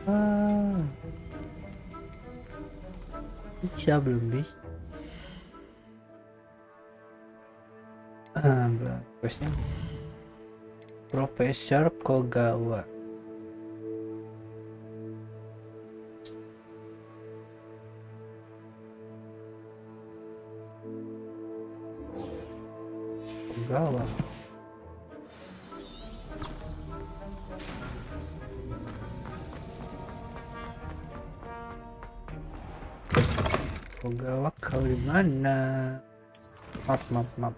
Ah, bisa belum bisa. Questnya Profesor Kogawa. Kogawa. Kogawa kau di mana? Map.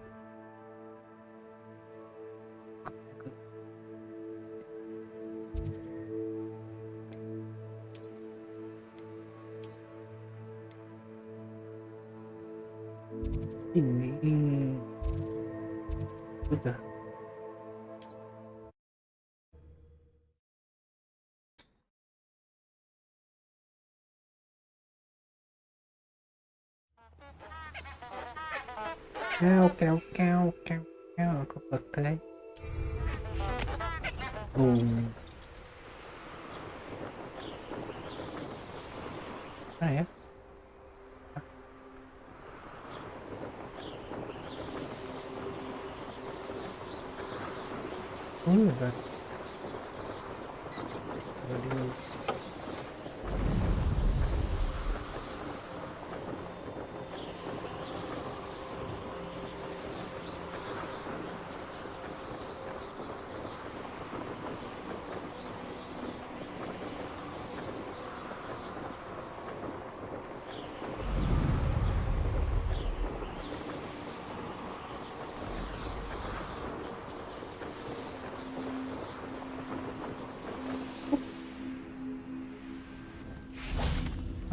Ini sudah. Oke, aku pakai. Boom. Mana ya? Oh iya berarti. Coba dulu.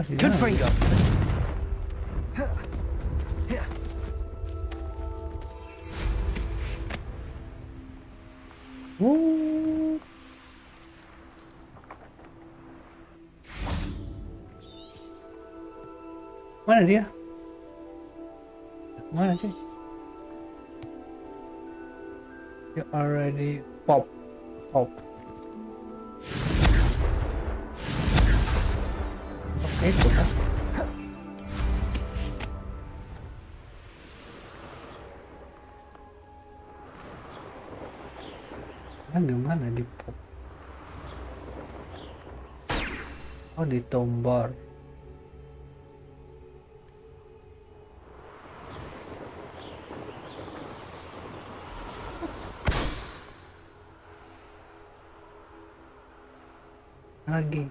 Masih Good jalan. Fringo. Mana dia? Mana sih? You already pop. Oke, itu kan. Nah, gimana di pop? Oh, di tombol. Lagi.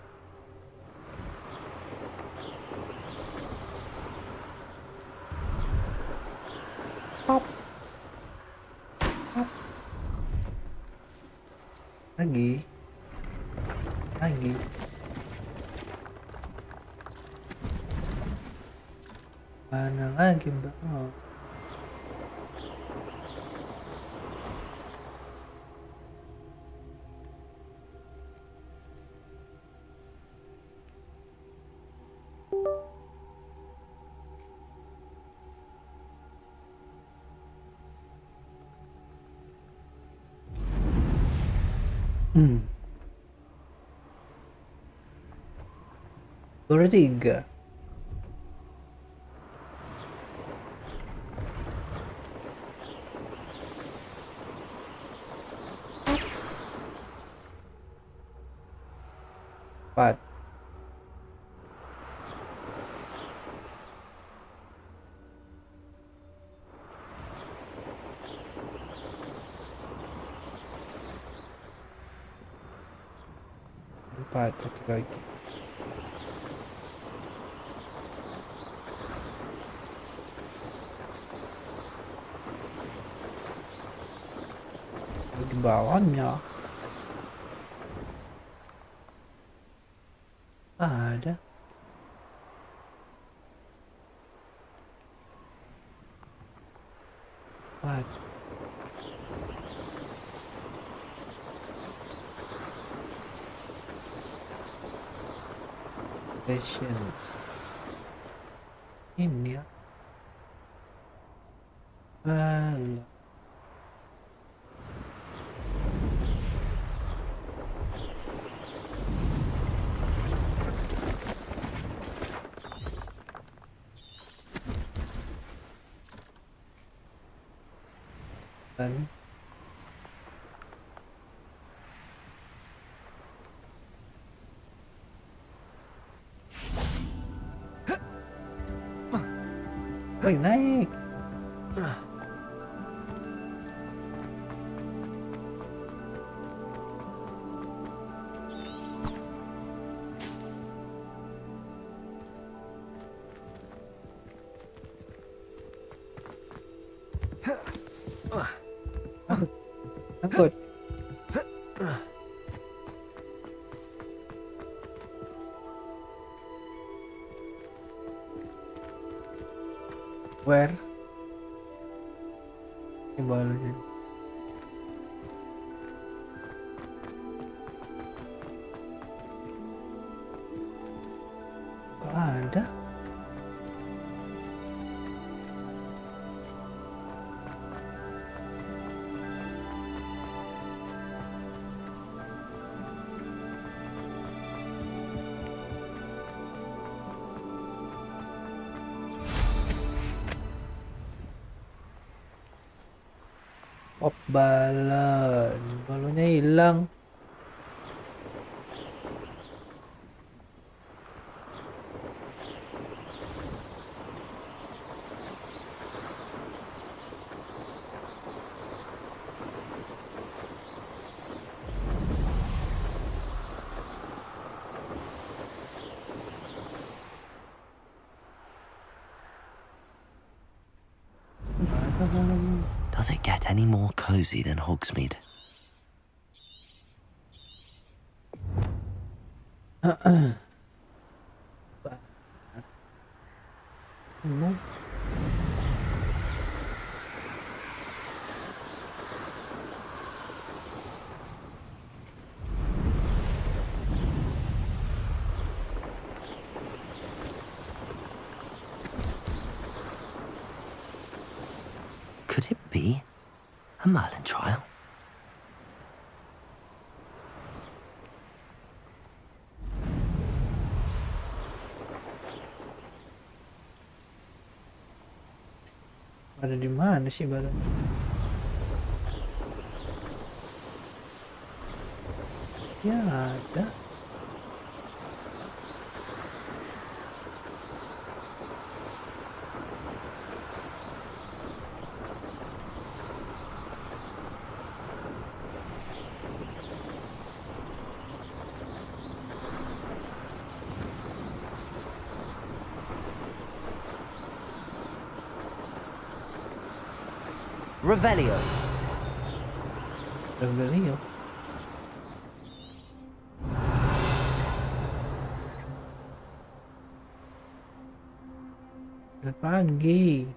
Pop. Lagi. Mana lagi, Mbak? Oh. Baru 3. Empat. Satu lagi. Di bawahnya ada. What? Station. Ini ya. Alah. kan. Woi, naik. Takut. Where? Ini balonnya. Kok ada? Pop balon. Balonnya hilang. Ada balonnya. Does it get any more cozy than Hogsmeade? Hmm. Could it be a Merlin trial? Ada di mana sih balon? Ya ada. Revelio. Revelio. Udah pagi.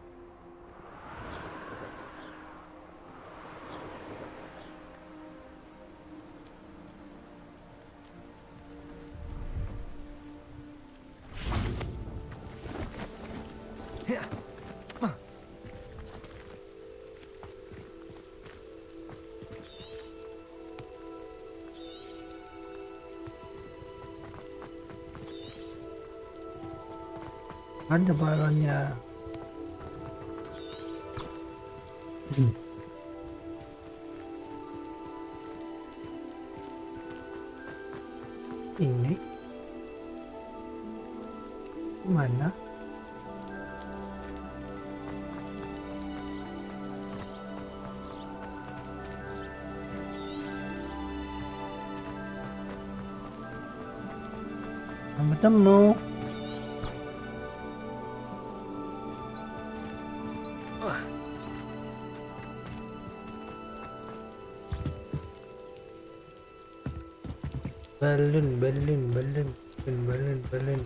Ada balonnya. Ini mana? Sama temu. Balon, balon, balon, balon, balon.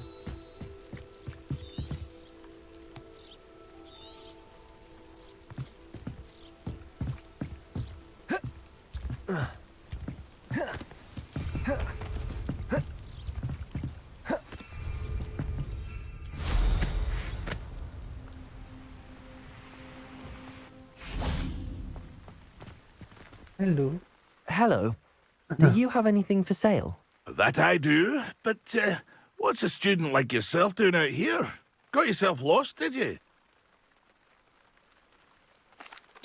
Hello. Hello. Do you have anything for sale? That I do, but what's a student like yourself doing out here? Got yourself lost, did you?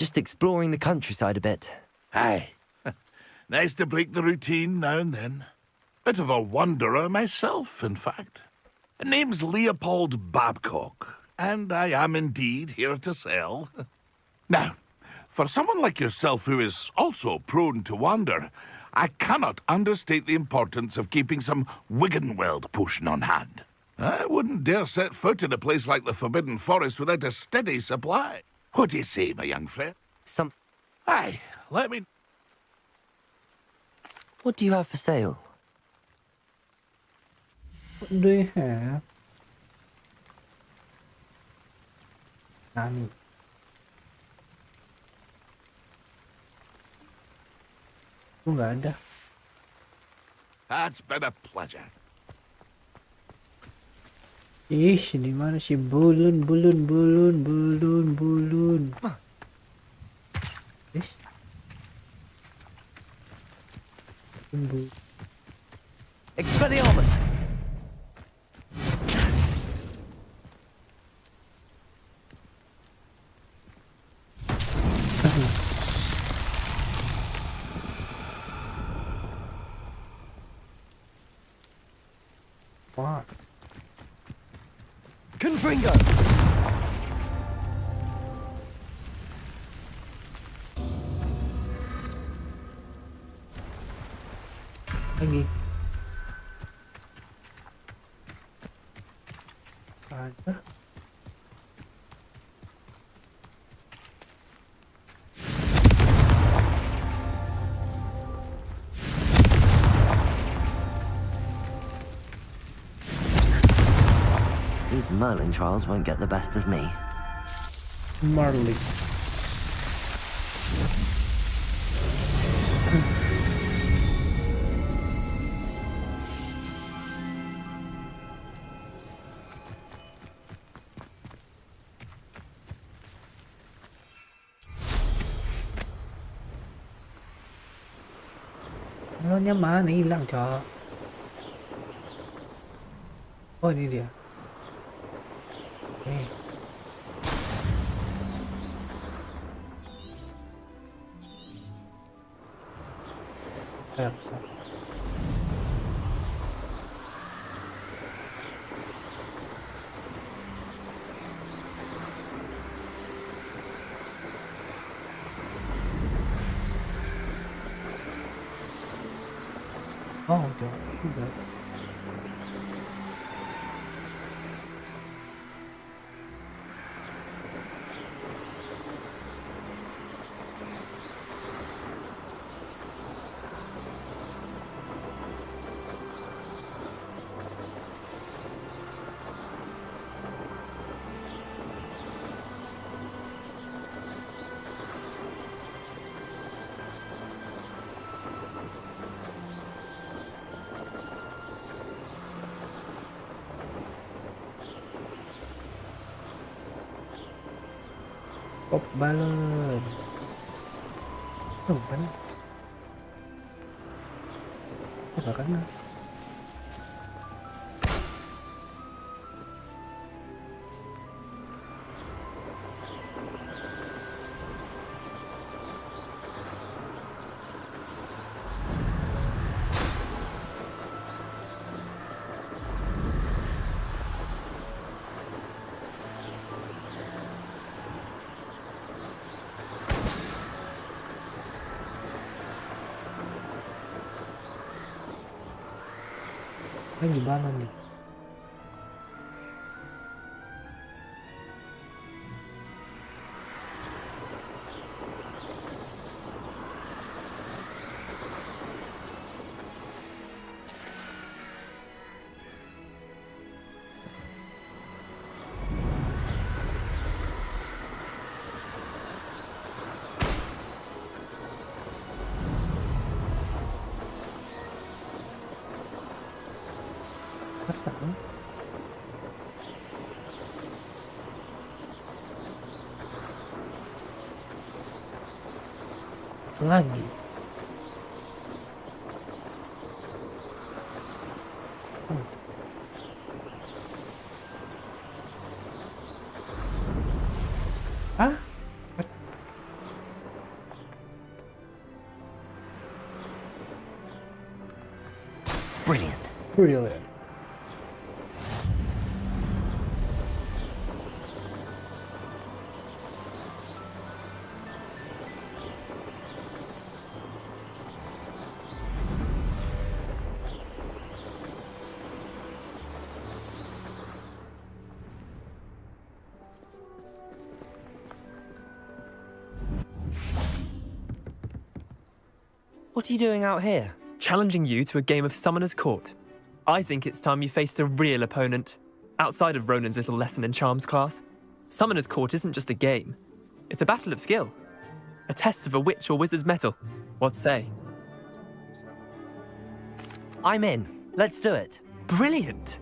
Just exploring the countryside a bit. Aye. Nice to break the routine now and then. Bit of a wanderer myself, in fact. Name's Leopold Babcock, and I am indeed here to sell. Now, for someone like yourself who is also prone to wander, I cannot understate the importance of keeping some Wiggenweld potion on hand. I wouldn't dare set foot in a place like the Forbidden Forest without a steady supply. What do you say, my young friend? Aye, let me... What do you have for sale? What do you have? Nani? Aku nggak ada. That's been a pleasure. Ih, di mana sih bulun? Yes. Expelliarmus! Wah, Confringo! lagi. Ada. These Merlin trials won't get the best of me. Marley. Balonnya mana hilang, Cok? Oh, ini dia. Nih. Bisa. Oh, udah. Pop balon. Oh, kan? Oh, gak kena. Ini gimana nih? Lagi. Ah? Brilliant. Brilliant. What are you doing out here? Challenging you to a game of Summoner's Court. I think it's time you faced a real opponent, outside of Ronan's little lesson in charms class. Summoner's Court isn't just a game. It's a battle of skill. A test of a witch or wizard's mettle. What say? I'm in. Let's do it. Brilliant!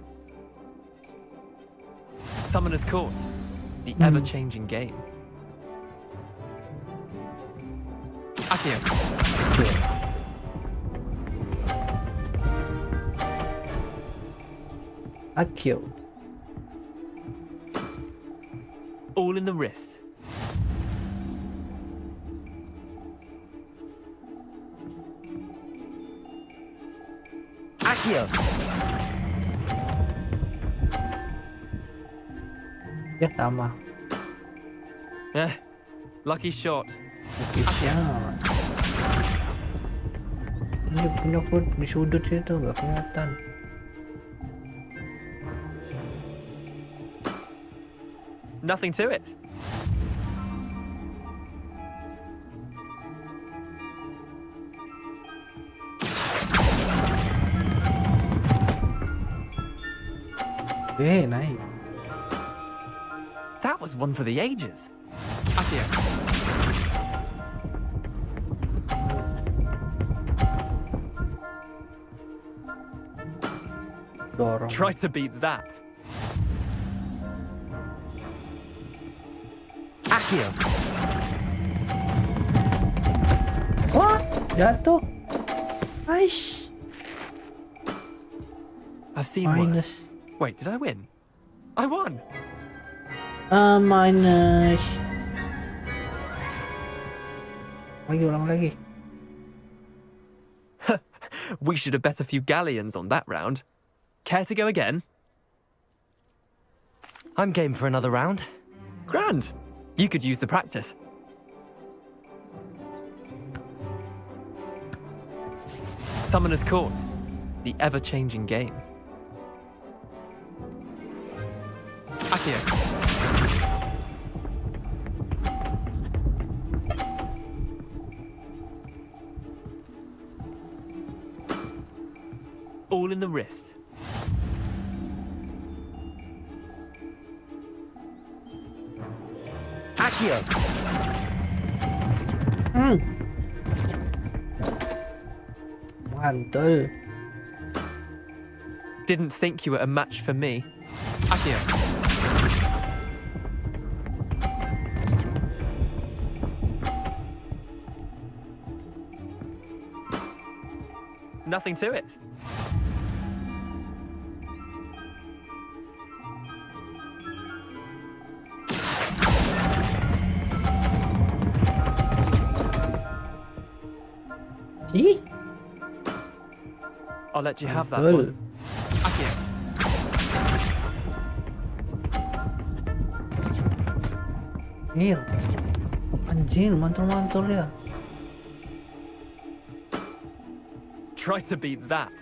Summoner's Court. The ever-changing game. Accio. Accio. All in the wrist. Accio. Ya sama. Lucky shot. Bisa. Ini punya foot di sudut situ nggak kelihatan. Nothing to it. Naik. That was one for the ages. Accio. Dorong. Try to beat that. Accio. Wah, jatuh. Aish. I've seen worse. Minus. Wait, did I win? I won! Minus. Ulang lagi. We should have bet a few galleons on that round. Care to go again? I'm game for another round. Grand! You could use the practice. Summoner's Court. The ever-changing game. Accio. All in the wrist. Accio. Mantul. Didn't think you were a match for me. Accio. Nothing to it. Ih, I'll let you have that mantul. one. Accio. Iya. Anjing, mantul-mantul ya. Try to beat that.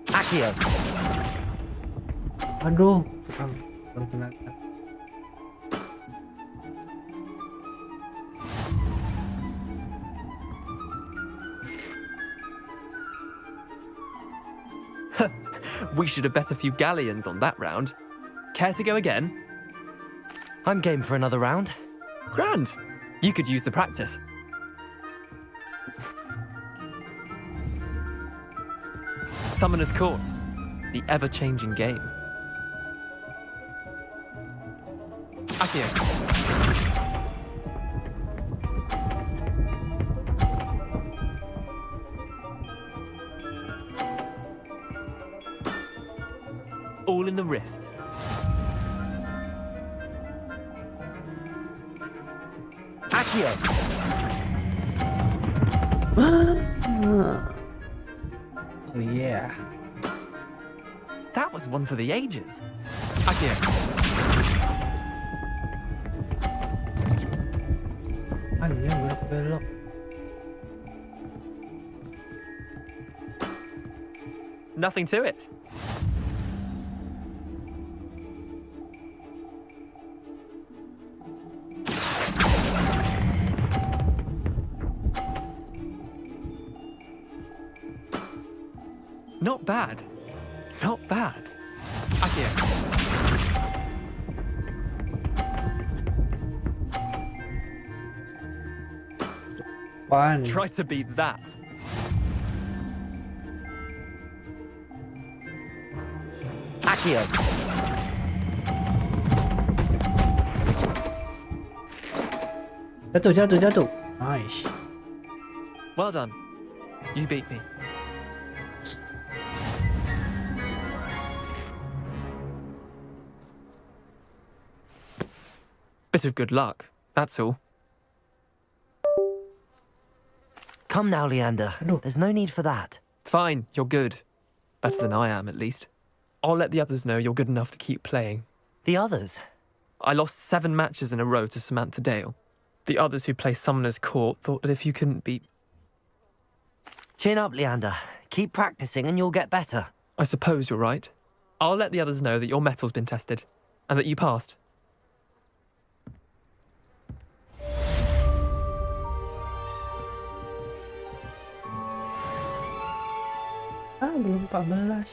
Accio. Aduh, kurang tenaga. We should have bet a few galleons on that round. Care to go again? I'm game for another round. Grand! You could use the practice. Summoner's Court. The ever-changing game. Accio. All in the wrist. Accio. Oh yeah. That was one for the ages. Akio. Hanya belok-belok. Nothing to it. Not bad. Not bad. Akio. Fun. Try to beat that. Akio. Jatuh, jatuh, jatuh. Nice. Well done. You beat me. Bit of good luck, that's all. Come now, Leander. Aduh. There's no need for that. Fine, you're good. Better than I am, at least. I'll let the others know you're good enough to keep playing. The others? I lost 7 matches in a row to Samantha Dale. The others who play Summoner's Court thought that if you couldn't beat... Chin up, Leander. Keep practicing and you'll get better. I suppose you're right. I'll let the others know that your metal's been tested, and that you passed. Ah, belum 14.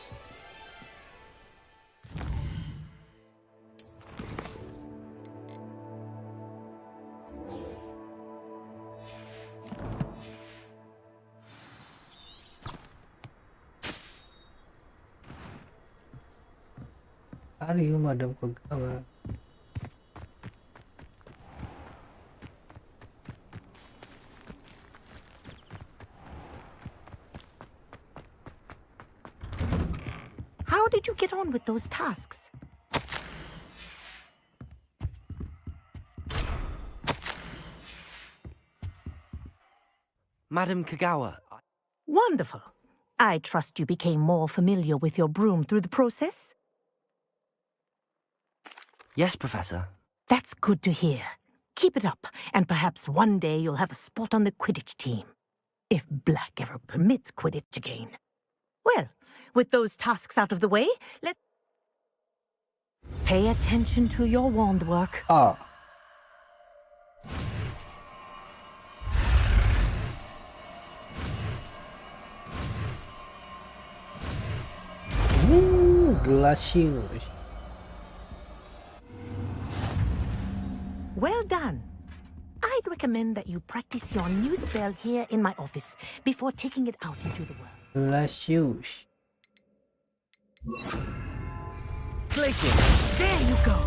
Hari madam pegawai. How did you get on with those tasks? Madam Kagawa, Wonderful. I trust you became more familiar with your broom through the process? yes, Professor. That's good to hear. Keep it up, and perhaps one day you'll have a spot on the Quidditch team. If Black ever permits Quidditch again. Well, with those tasks out of the way, let's pay attention to your wand work. Ah. Glaciers. Well done. I'd recommend that you practice your new spell here in my office before taking it out into the world. Glaciers. Glacier! There you go.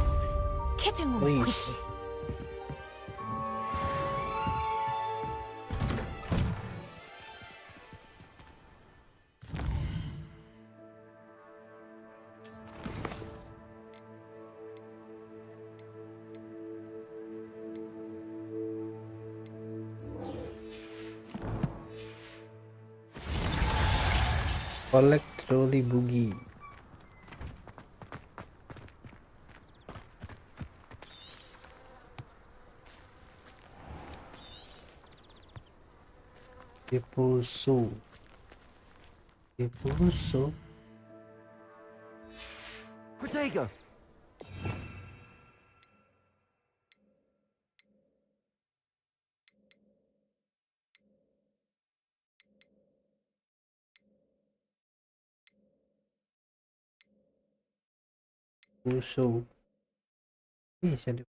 Catching on Please. quickly. Collect trolley boogie. Depulso. Depulso. Protego! Depulso. Bisa ada.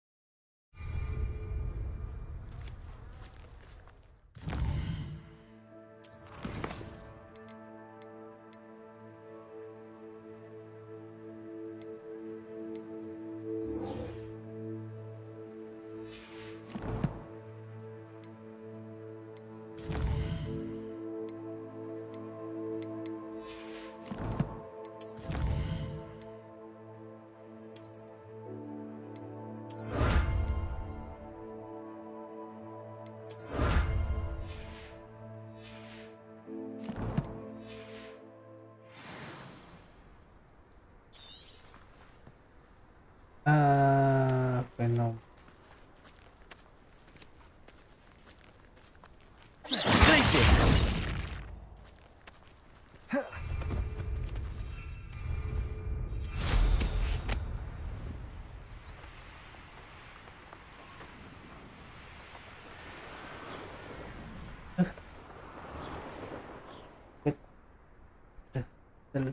Dah.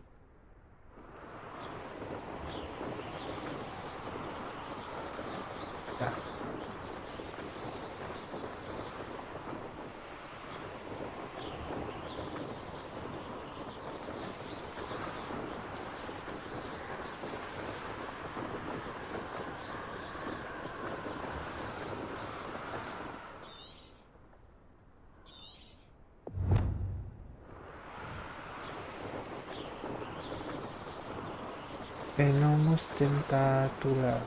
Venomous Tentacula.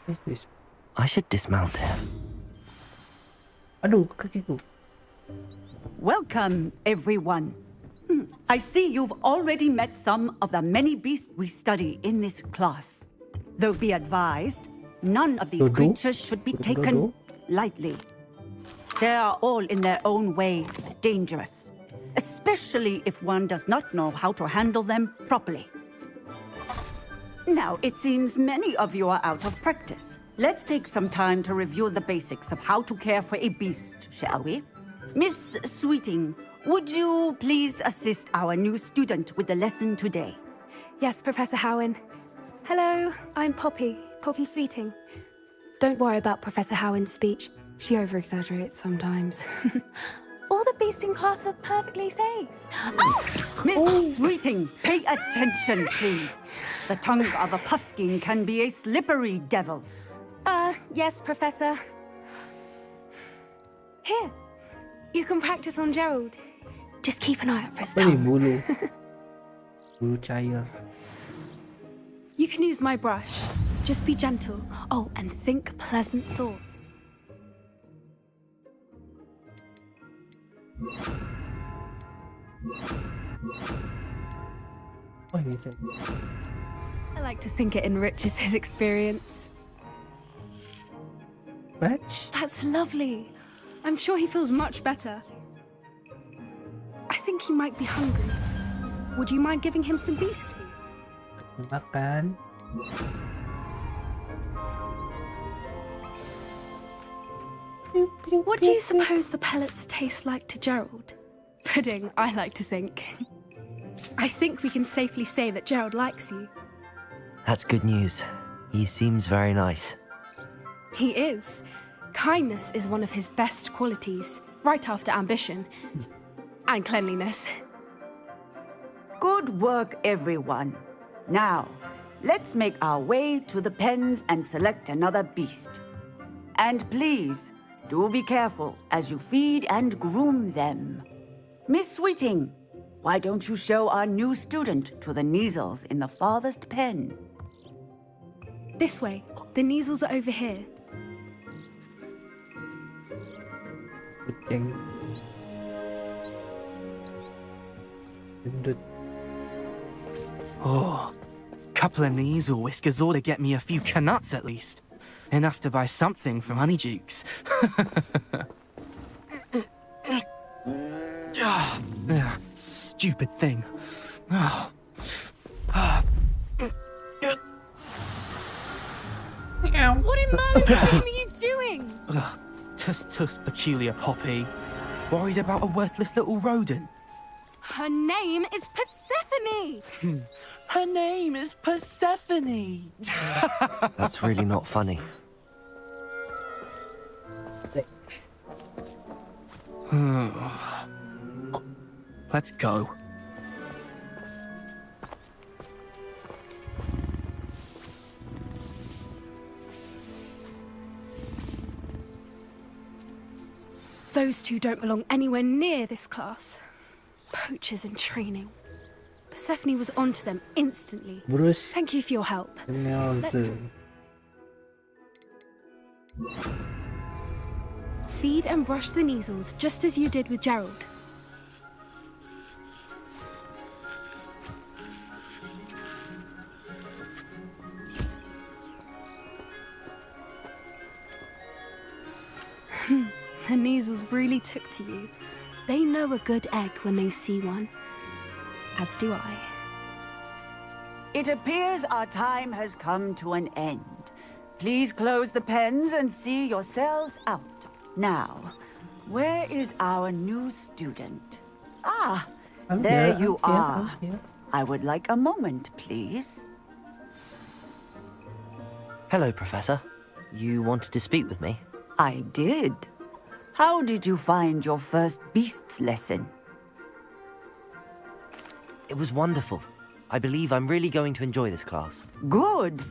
What is this? I should dismount here. Aduh, kakiku. Welcome, everyone. I see you've already met some of the many beasts we study in this class. Though be advised, none of these Dodo? creatures should be taken lightly. They are all in their own way dangerous, especially if one does not know how to handle them properly. Now, it seems many of you are out of practice. Let's take some time to review the basics of how to care for a beast, shall we? Miss Sweeting, would you please assist our new student with the lesson today? Yes, Professor Howen. Hello, I'm Poppy Sweeting. Don't worry about Professor Howen's speech. She over-exaggerates sometimes. All the beasts in class are perfectly safe. Oh! Miss Sweeting, pay attention, please. The tongue of a puffskein can be a slippery devil. Yes, Professor. Here, you can practice on Gerald. Just keep an eye out for his Apa ni tongue. bulu? Bulu cair. You can use my brush. Just be gentle. Oh, and think pleasant thoughts. Oh, ini cair. I like to think it enriches his experience. Batch? That's lovely. I'm sure he feels much better. I think he might be hungry. Would you mind giving him some beast food? Makan. What do you suppose the pellets taste like to Gerald? Pudding, I like to think. I think we can safely say that Gerald likes you. That's good news. He seems very nice. He is. Kindness is one of his best qualities, right after ambition. And cleanliness. Good work, everyone. Now, let's make our way to the pens and select another beast. And please, do be careful as you feed and groom them. Miss Sweeting, why don't you show our new student to the Neasels in the farthest pen? This way. The Neasels are over here. Kucing. Gendut. Oh, couple of Neasel whiskers ought to get me a few canuts at least. Enough to buy something from Honeydukes. Stupid thing. What in Merlin's name are you doing? Tus tus peculiar Poppy. Worried about a worthless little rodent. Her name is Persephone! Her name is Persephone. That's really not funny. Let's go. Those two don't belong anywhere near this class. Poachers in training. Persephone was onto them instantly. Bruce Thank you for your help. Let's go. Nelson. Feed and brush the Neasels just as you did with Gerald. The Neasels really took to you. They know a good egg when they see one. As do I. It appears our time has come to an end. Please close the pens and see yourselves out. Now, where is our new student? Ah, there you are. I would like a moment, please. Hello, Professor. You wanted to speak with me? I did. How did you find your first beasts lesson? It was wonderful. I believe I'm really going to enjoy this class. Good.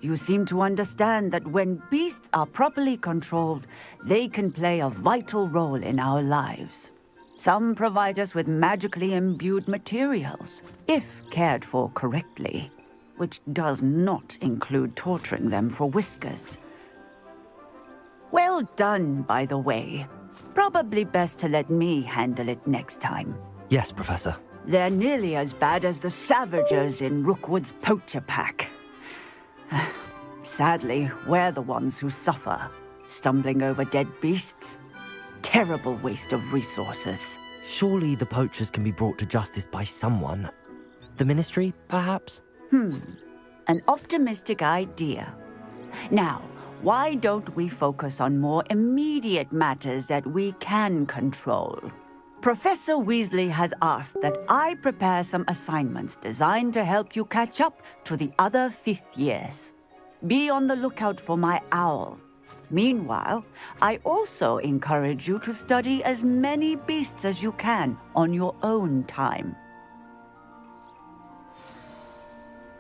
You seem to understand that when beasts are properly controlled, they can play a vital role in our lives. Some provide us with magically imbued materials, if cared for correctly, which does not include torturing them for whiskers. Well done, by the way. Probably best to let me handle it next time. Yes, Professor. They're nearly as bad as the Savagers in Rookwood's poacher pack. Sadly, we're the ones who suffer, stumbling over dead beasts. Terrible waste of resources. Surely the poachers can be brought to justice by someone. The Ministry, perhaps? An optimistic idea. Now, why don't we focus on more immediate matters that we can control? Professor Weasley has asked that I prepare some assignments designed to help you catch up to the other 5th years. Be on the lookout for my owl. Meanwhile, I also encourage you to study as many beasts as you can on your own time.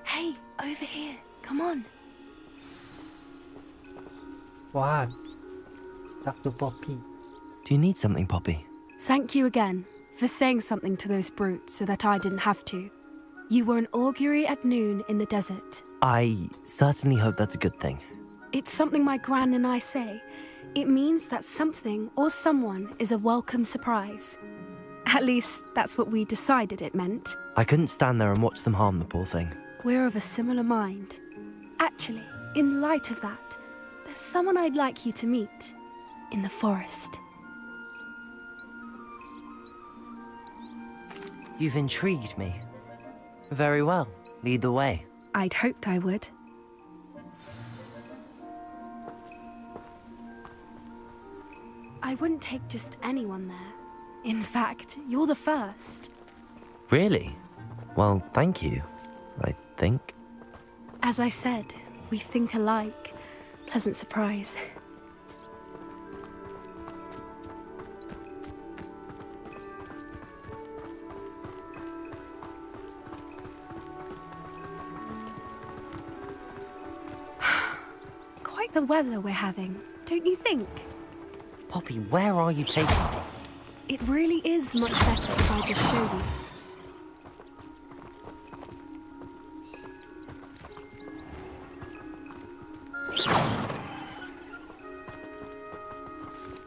Hey, over here. Come on. What? Dr. Poppy. Do you need something, Poppy? Thank you again for saying something to those brutes so that I didn't have to. You were an augury at noon in the desert. I certainly hope that's a good thing. It's something my gran and I say. It means that something or someone is a welcome surprise. At least, that's what we decided it meant. I couldn't stand there and watch them harm the poor thing. We're of a similar mind. Actually, in light of that, there's someone I'd like you to meet in the forest. You've intrigued me. Very well. Lead the way. I'd hoped I would. I wouldn't take just anyone there. In fact, you're the first. Really? Well, thank you, I think. As I said, we think alike. Pleasant surprise. Quite the weather we're having, don't you think? Poppy, where are you taking me? It really is much better if I just show you.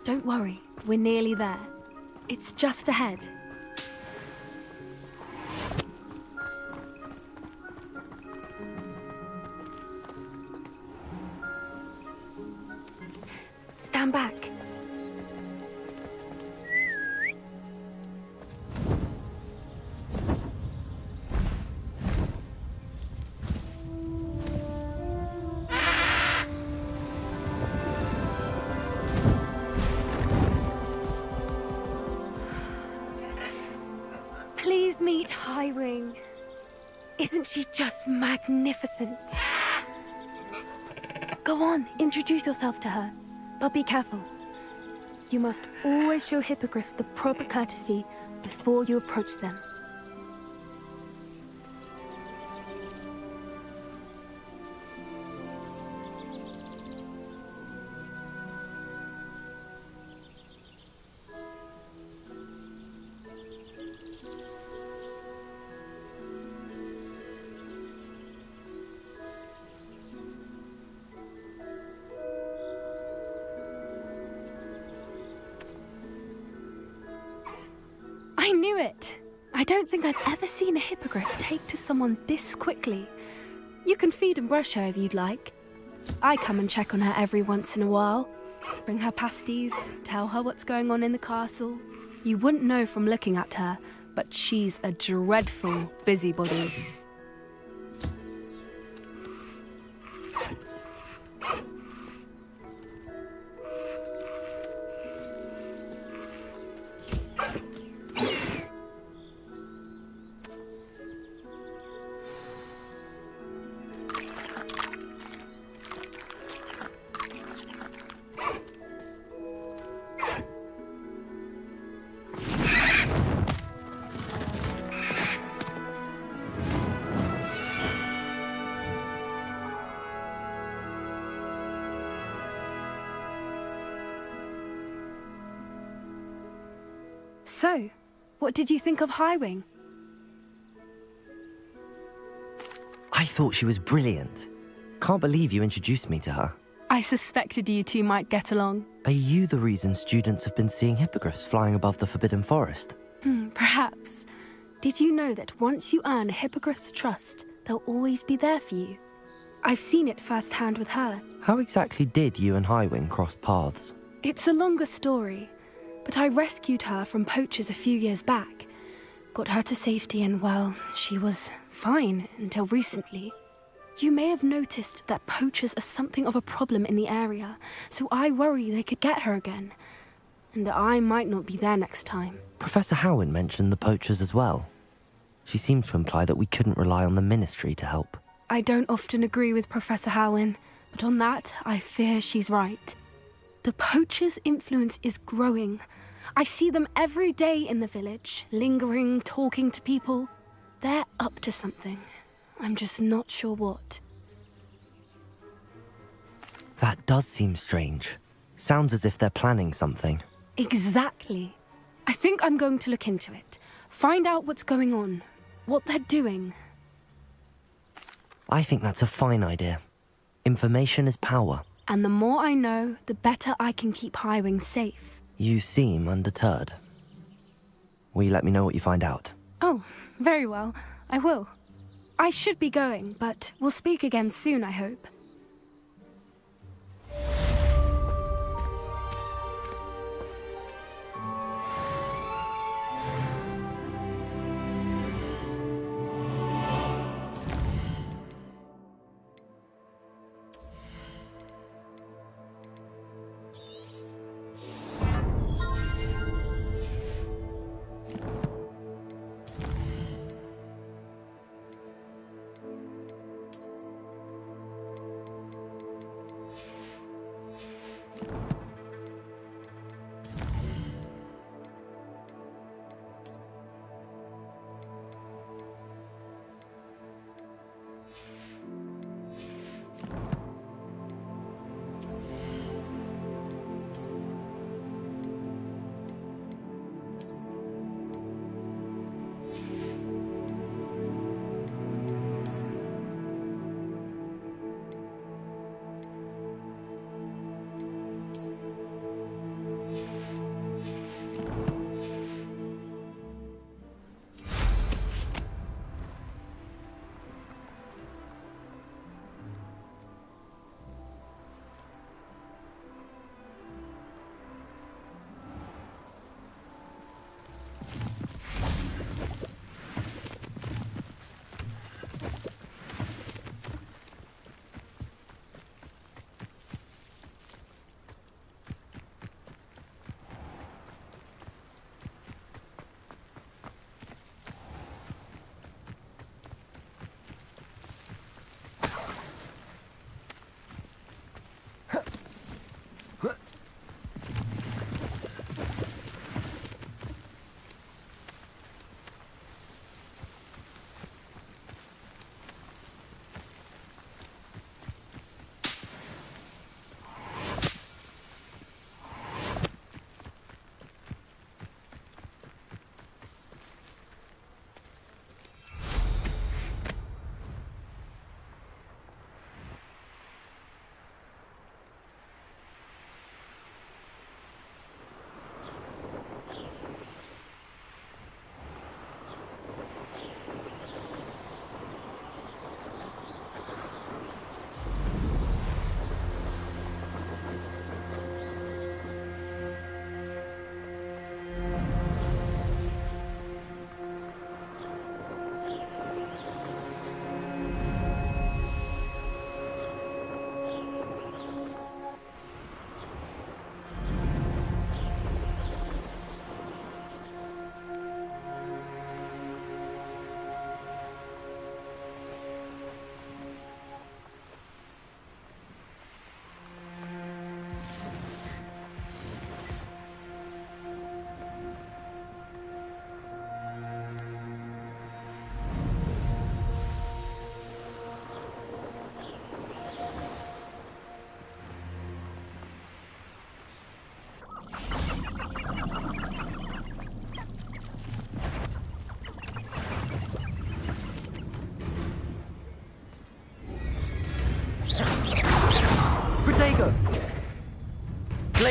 Don't worry, we're nearly there. It's just ahead. Stand back. Please meet Highwing. Isn't she just magnificent? Go on, introduce yourself to her. But be careful. You must always show hippogriffs the proper courtesy before you approach them. I knew it! I don't think I've ever seen a hippogriff take to someone this quickly. You can feed and brush her if you'd like. I come and check on her every once in a while. Bring her pasties, tell her what's going on in the castle. You wouldn't know from looking at her, but she's a dreadful busybody. So, what did you think of Highwing? I thought she was brilliant. Can't believe you introduced me to her. I suspected you two might get along. Are you the reason students have been seeing hippogriffs flying above the Forbidden Forest? Perhaps. Did you know that once you earn a hippogriff's trust, they'll always be there for you? I've seen it firsthand with her. How exactly did you and Highwing cross paths? It's a longer story, but I rescued her from poachers a few years back. Got her to safety and, well, she was fine until recently. You may have noticed that poachers are something of a problem in the area, so I worry they could get her again. And I might not be there next time. Professor Howin mentioned the poachers as well. She seems to imply that we couldn't rely on the Ministry to help. I don't often agree with Professor Howin, but on that, I fear she's right. The poachers' influence is growing. I see them every day in the village, lingering, talking to people. They're up to something. I'm just not sure what. That does seem strange. Sounds as if they're planning something. Exactly. I think I'm going to look into it. Find out what's going on, what they're doing. I think that's a fine idea. Information is power. And the more I know, the better I can keep Highwing safe. You seem undeterred. Will you let me know what you find out? Oh, very well. I will. I should be going, but we'll speak again soon, I hope.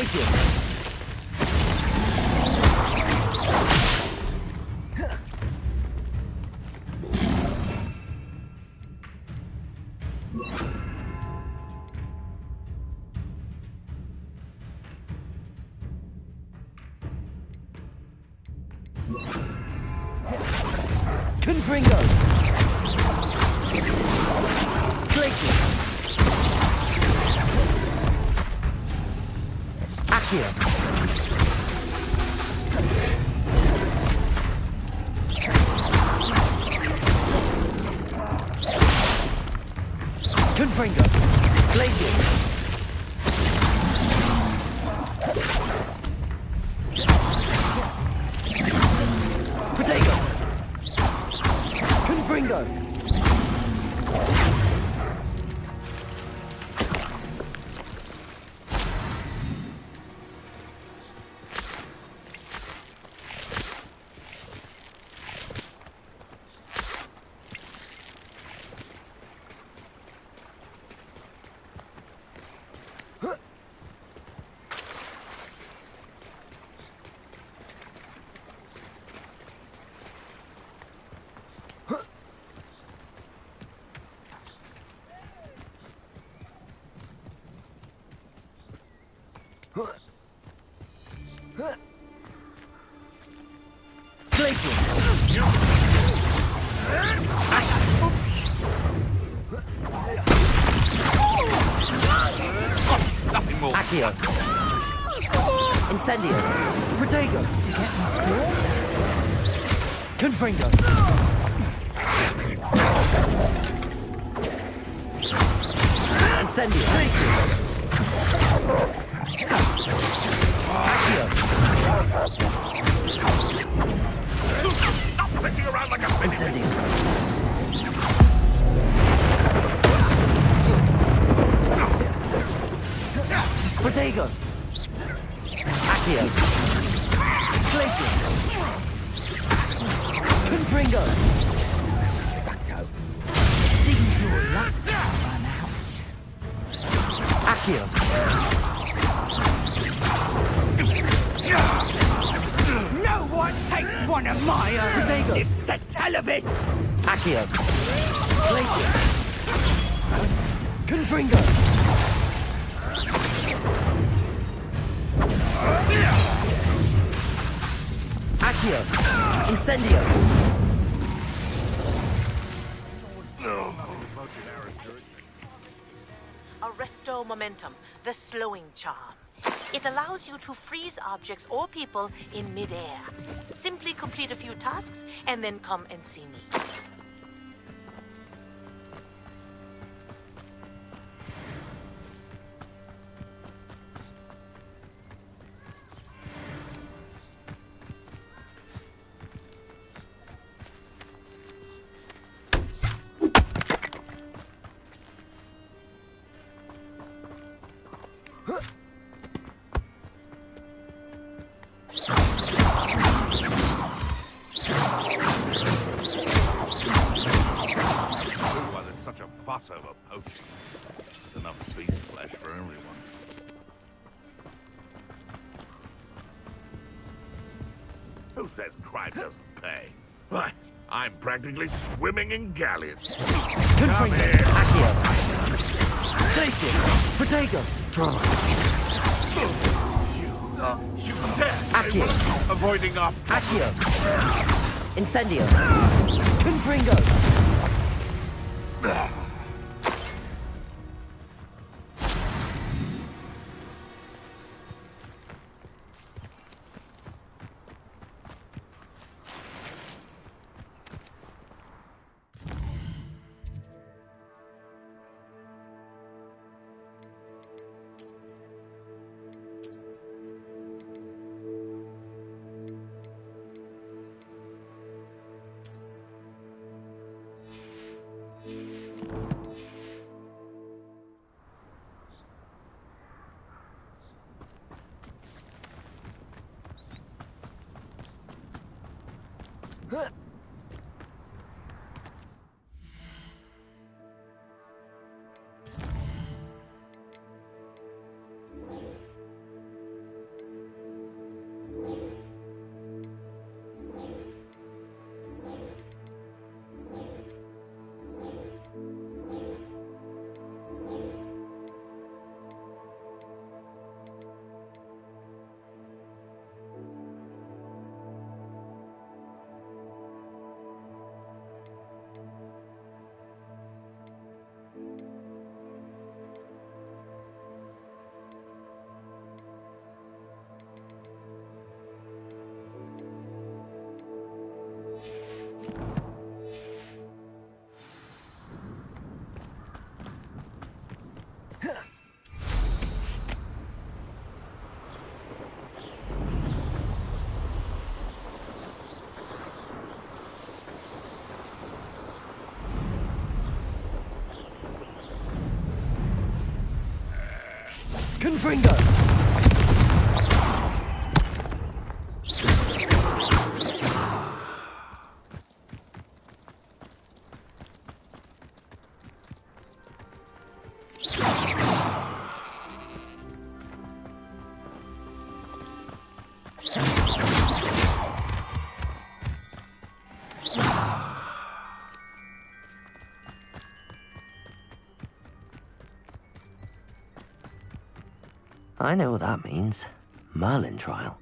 Glacius! Confringo! Glacius! Accio! Confringo! Glacius! Protego! Confringo! Nothing more. Accio! Incendio! Protego! Confringo! Incendio! Glacius! Accio! Stop flitting around like a Incendio! Protego! Accio! Glacius! Confringo! Reducto! Seems your luck run out. Accio! No one takes one of my own. Protego! It's the tell of it. Accio! Glacius! Confringo! Accio! Incendio! Arresto Momentum, the slowing charm. It allows you to freeze objects or people in midair. Simply complete a few tasks and then come and see me. Why there's such a fuss over poaching. There's enough beast flesh for everyone. Who says crime doesn't pay? Why, I'm practically swimming in galleons. Come Confringo! here. Accio! Glacius! Protego! Tes, Accio! avoiding our... Accio! Incendio! Confringo! Confringo! I know what that means. Merlin trial.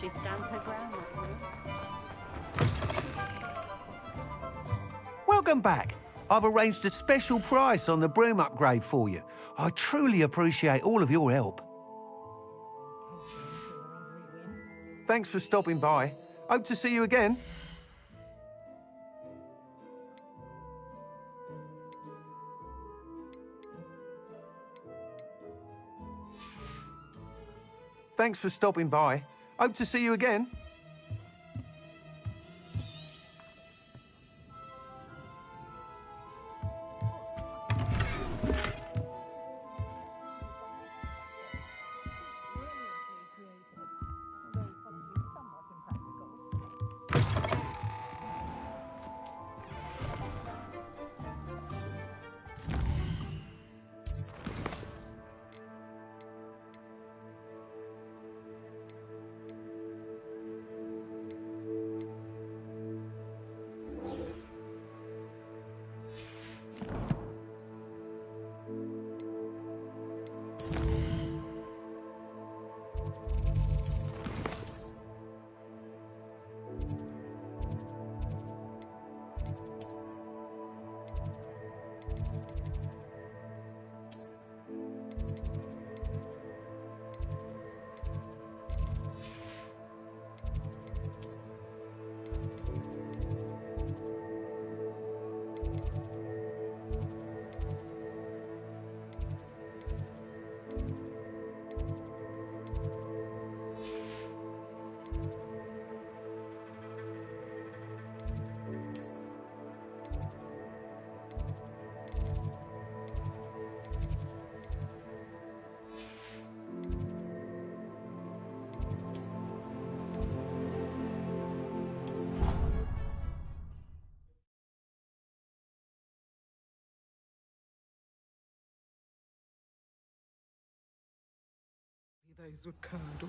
She stands her ground, Welcome back. I've arranged a special price on the broom upgrade for you. I truly appreciate all of your help. Thanks for stopping by. Hope to see you again. Thanks for stopping by. Hope to see you again. Those would curdle.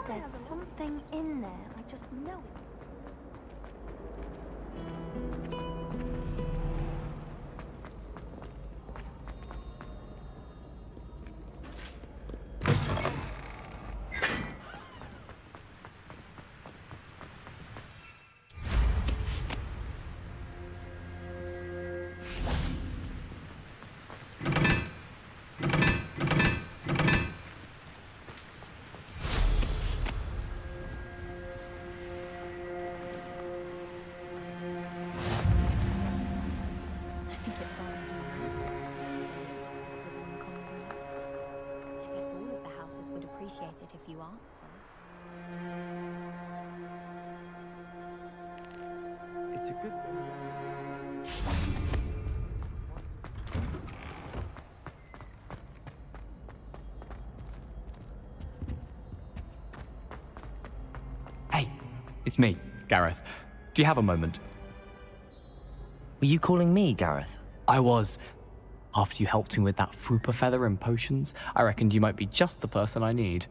There's something in there. I just know it. It if you ask for it. It's a good Hey, it's me, Gareth. Do you have a moment? Were you calling me, Gareth? I was. After you helped me with that Fupa feather and potions, I reckoned you might be just the person I need.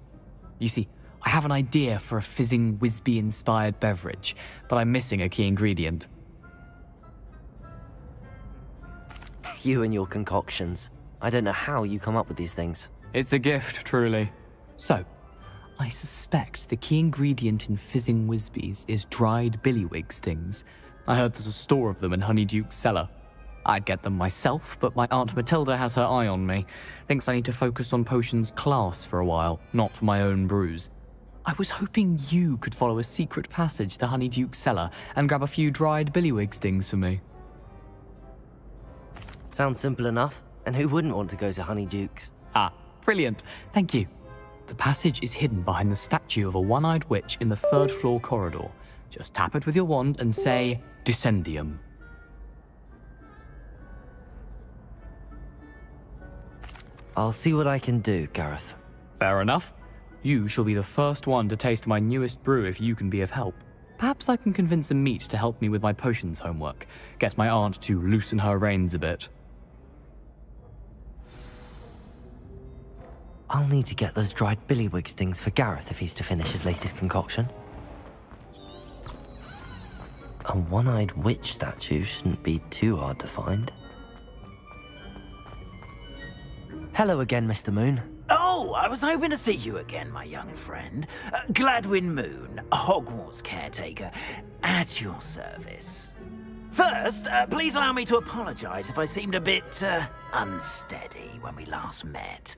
You see, I have an idea for a fizzing Wisby-inspired beverage, but I'm missing a key ingredient. You and your concoctions. I don't know how you come up with these things. It's a gift, truly. So, I suspect the key ingredient in fizzing Wisbies is dried billywig stings. I heard there's a store of them in Honeyduke's cellar. I'd get them myself, but my Aunt Matilda has her eye on me. Thinks I need to focus on potions class for a while, not for my own brews. I was hoping you could follow a secret passage to Honeyduke's cellar and grab a few dried billywig stings for me. Sounds simple enough. And who wouldn't want to go to Honeydukes? Ah, brilliant. Thank you. The passage is hidden behind the statue of a one-eyed witch in the 3rd floor corridor. Just tap it with your wand and say, Descendium. I'll see what I can do, Gareth. Fair enough. You shall be the first one to taste my newest brew if you can be of help. Perhaps I can convince a meat to help me with my potions homework. Get my aunt to loosen her reins a bit. I'll need to get those dried billywigs things for Gareth if he's to finish his latest concoction. A one-eyed witch statue shouldn't be too hard to find. Hello again, Mr. Moon. Oh, I was hoping to see you again, my young friend. Gladwin Moon, Hogwarts caretaker, at your service. First, please allow me to apologize if I seemed a bit unsteady when we last met.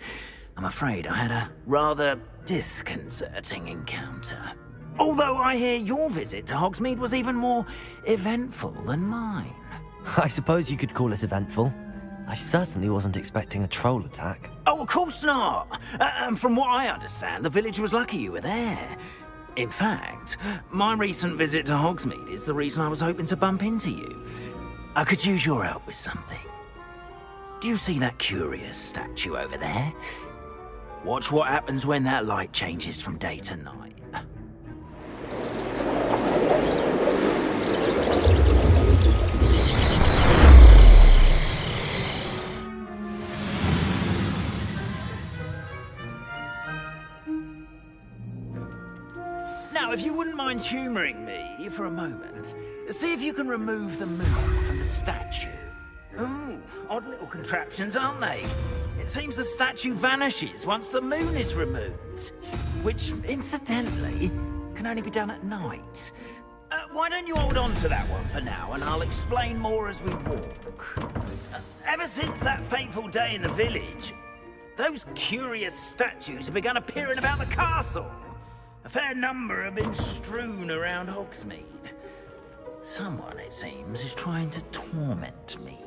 I'm afraid I had a rather disconcerting encounter. Although I hear your visit to Hogsmeade was even more eventful than mine. I suppose you could call it eventful. I certainly wasn't expecting a troll attack. Oh, of course not. From what I understand, the village was lucky you were there. In fact, my recent visit to Hogsmeade is the reason I was hoping to bump into you. I could use your help with something. Do you see that curious statue over there? Watch what happens when that light changes from day to night. Now, if you wouldn't mind humouring me for a moment, see if you can remove the moon from the statue. Ooh, odd little contraptions, aren't they? It seems the statue vanishes once the moon is removed, which, incidentally, can only be done at night. Why don't you hold on to that one for now, and I'll explain more as we walk. Ever since that fateful day in the village, those curious statues have begun appearing about the castle. A fair number have been strewn around Hogsmeade. Someone, it seems, is trying to torment me.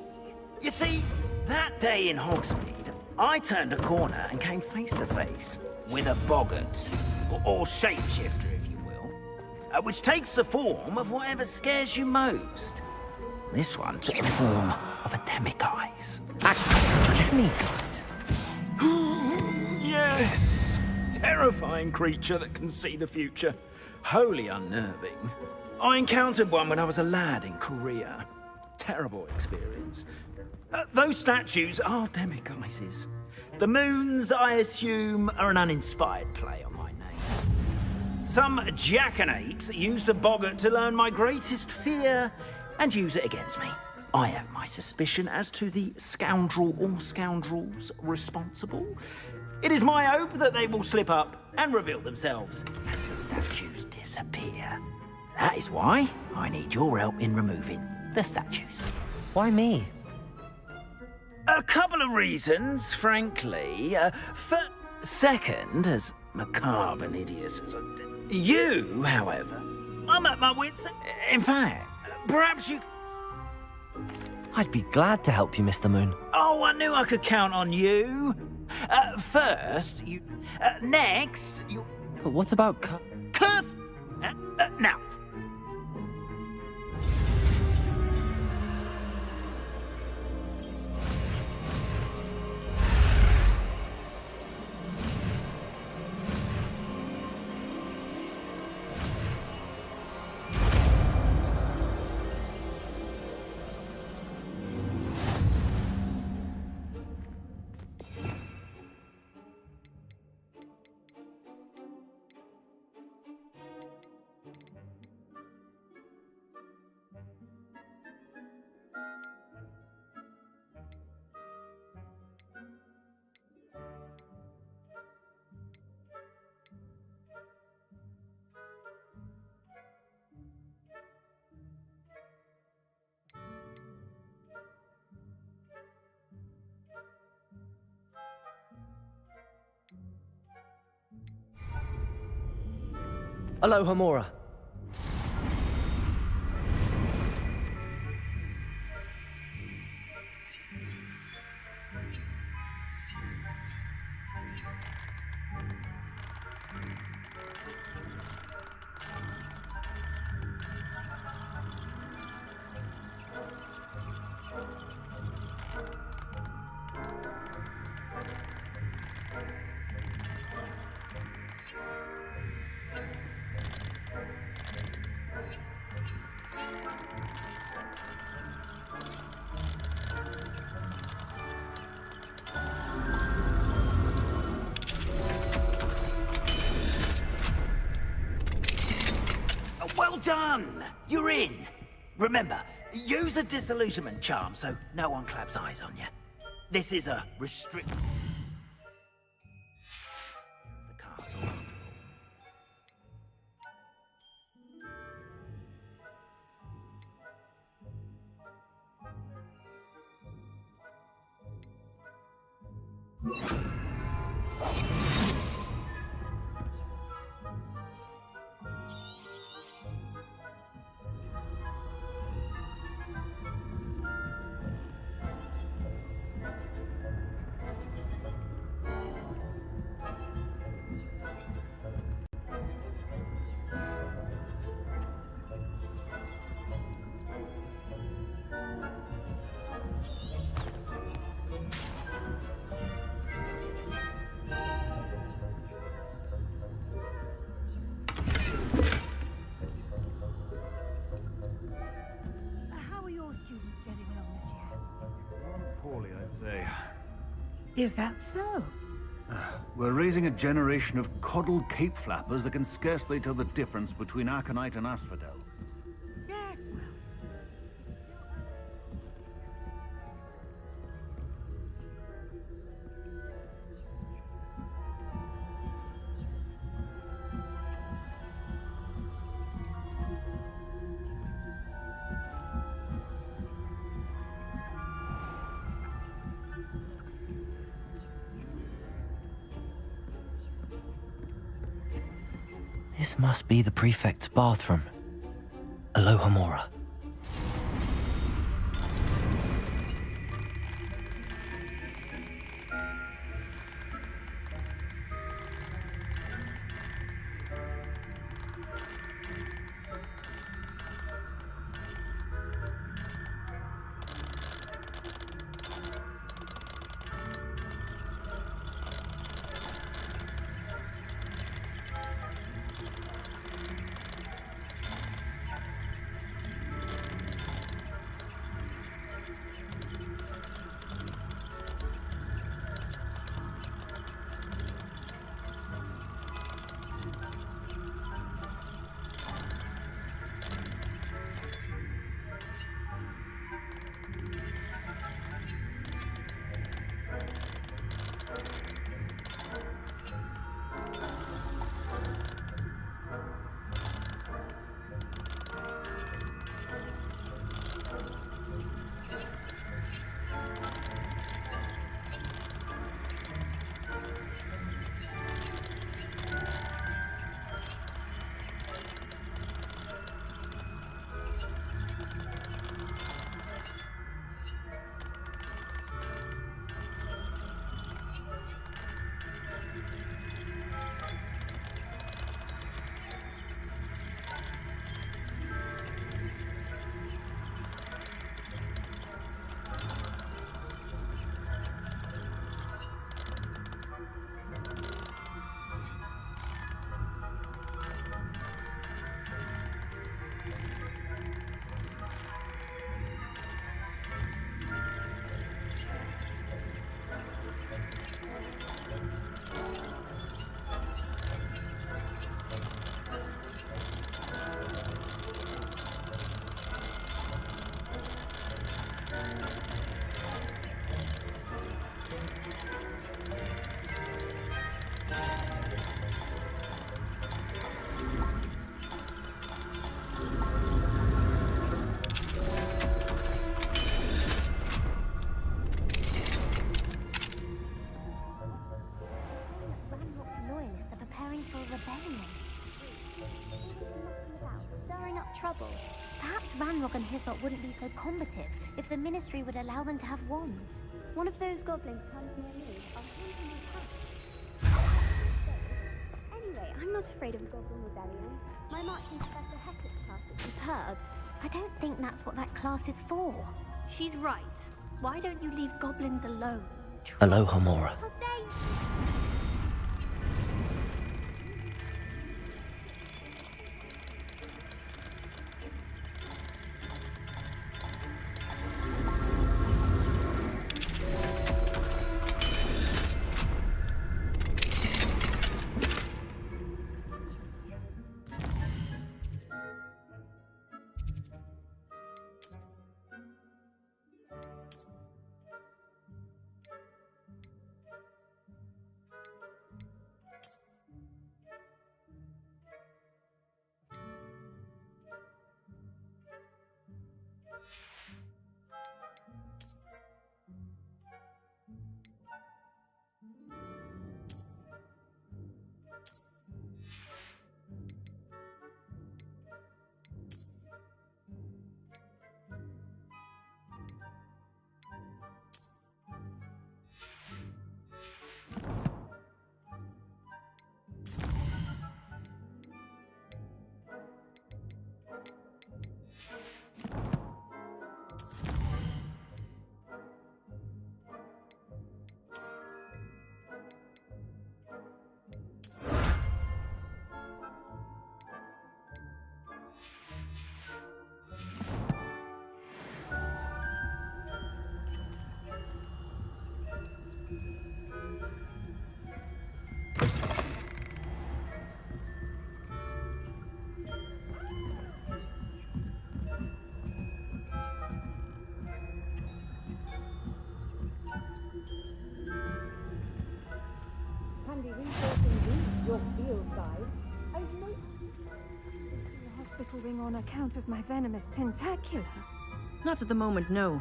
You see, that day in Hogsmeade, I turned a corner and came face to face with a boggart, or shapeshifter, if you will, which takes the form of whatever scares you most. This one took the form of a demiguise. A demiguise? Yes! Terrifying creature that can see the future. Wholly unnerving. I encountered one when I was a lad in Korea. Terrible experience. Those statues are demiguises. The moons, I assume, are an uninspired play on my name. Some jackanapes used a boggart to learn my greatest fear and use it against me. I have my suspicion as to the scoundrel or scoundrels responsible. It is my hope that they will slip up and reveal themselves as the statues disappear. That is why I need your help in removing the statues. Why me? A couple of reasons, frankly. Second, as macabre and hideous as you, however, I'm at my wits' end. In fact, perhaps you... I'd be glad to help you, Mr. Moon. Oh, I knew I could count on you. First, you... next, you... But what about Curve! Now. Aloha, Mora. done! You're in! Remember, use a disillusionment charm so no one claps eyes on you. This is a restrict... the castle. How are your students getting along this year? Poorly, I'd say. Is that so? We're raising a generation of coddled cape flappers that can scarcely tell the difference between aconite and asphodel. Yeah, well. This must be the prefect's bathroom. Alohomora. trouble. Perhaps Ranrock and Hyssop wouldn't be so combative if the Ministry would allow them to have wands. One of those goblins comes near me. I'll hand him a hat. Anyway, I'm not afraid of Goblin Rebellion. My marching Professor Hector's class is superb. I don't think that's what that class is for. She's right. Why don't you leave goblins alone? Aloha Mora. How dare you? suffering on account of my venomous tentacula? Not at the moment, no.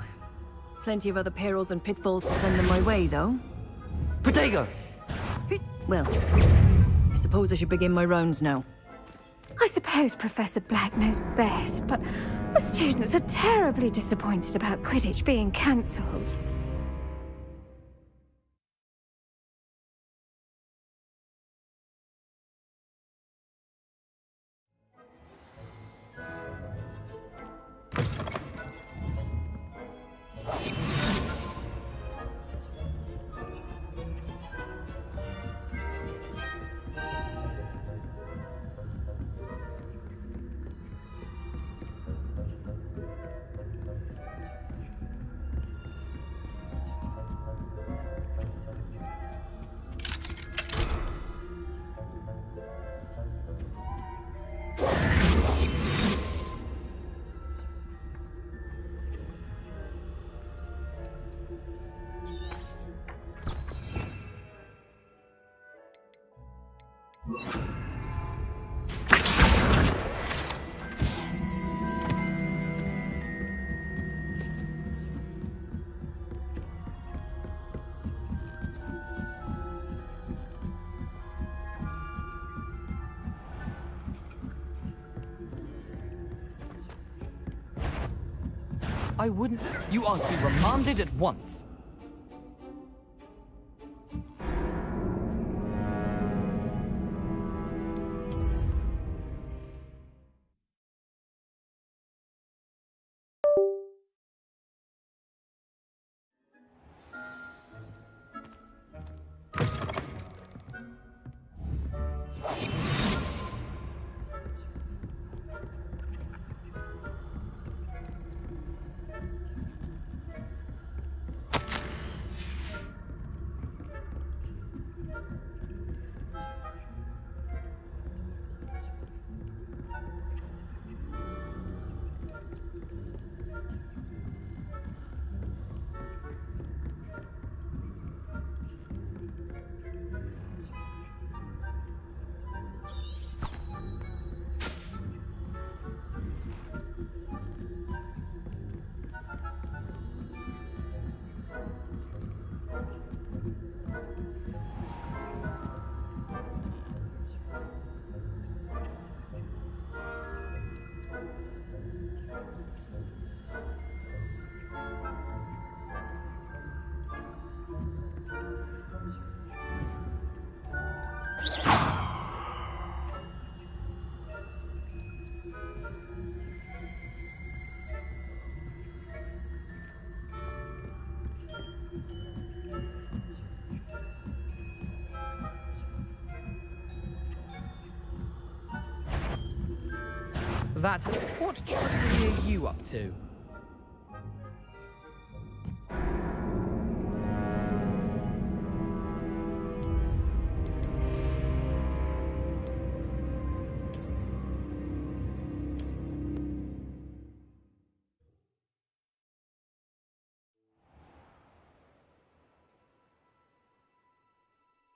Plenty of other perils and pitfalls to send them my way, though. Protego! Well, I suppose I should begin my rounds now. I suppose Professor Black knows best, but the students are terribly disappointed about Quidditch being cancelled. I wouldn't. You are to be remanded at once. What trickery are you up to?